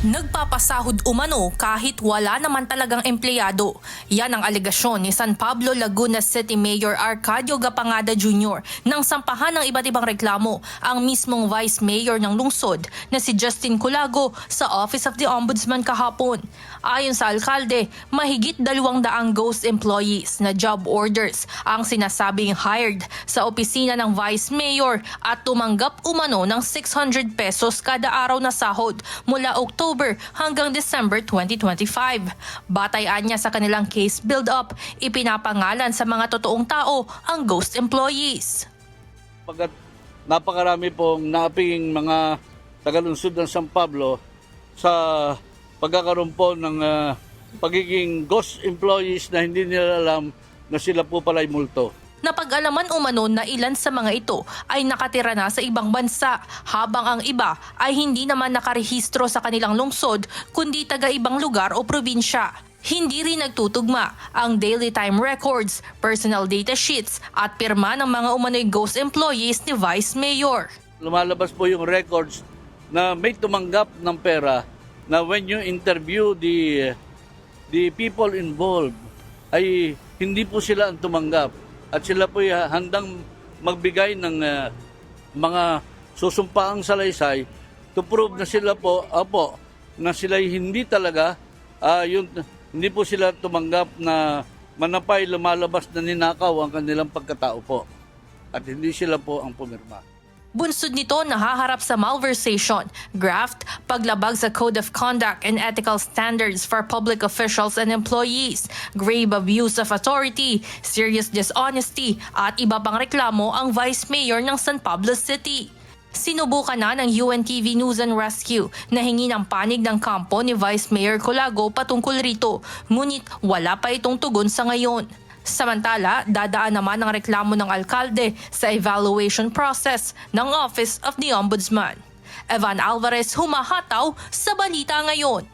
Nagpapasahod umano kahit wala naman talagang empleyado. Yan ang alegasyon ni San Pablo, Laguna City Mayor Arcadio Gapangada Jr. nang sampahan ng iba't ibang reklamo ang mismong Vice Mayor ng lungsod na si Justin Culago sa Office of the Ombudsman kahapon. Ayon sa alkalde, mahigit 200 ghost employees na job orders ang sinasabing hired sa opisina ng Vice Mayor at tumanggap umano ng 600 pesos kada araw na sahod mula October hanggang December 2025. Batayan niya sa kanilang case build-up, ipinapangalan sa mga totoong tao ang ghost employees. Pagkat napakarami pong naping mga tagalunsod ng San Pablo sa pagkakaroon po ng pagiging ghost employees na hindi nila alam na sila po pala'y multo. Napag-alaman umano na ilan sa mga ito ay nakatira na sa ibang bansa, habang ang iba ay hindi naman nakarehistro sa kanilang lungsod kundi taga-ibang lugar o probinsya. Hindi rin nagtutugma ang daily time records, personal data sheets at pirma ng mga umano'y ghost employees ni Vice Mayor. Lumalabas po yung records na may tumanggap ng pera na when you interview the people involved ay hindi po sila ang tumanggap. At sila po handang magbigay ng mga susumpaang salaysay to prove na sila po, na sila hindi talaga, hindi po sila tumanggap na manapay lumalabas na ninakaw ang kanilang pagkatao po. At hindi sila po ang pumirma. Bunsod nito, nahaharap sa malversation, graft, paglabag sa Code of Conduct and Ethical Standards for Public Officials and Employees, grave abuse of authority, serious dishonesty at iba pang reklamo ang Vice Mayor ng San Pablo City. Sinubukan na ng UNTV News and Rescue na hingi ng panig ng kampo ni Vice Mayor Culago patungkol rito, ngunit wala pa itong tugon sa ngayon. Samantala, dadaan naman ang reklamo ng alkalde sa evaluation process ng Office of the Ombudsman. Evan Alvarez, humahataw sa Balita Ngayon.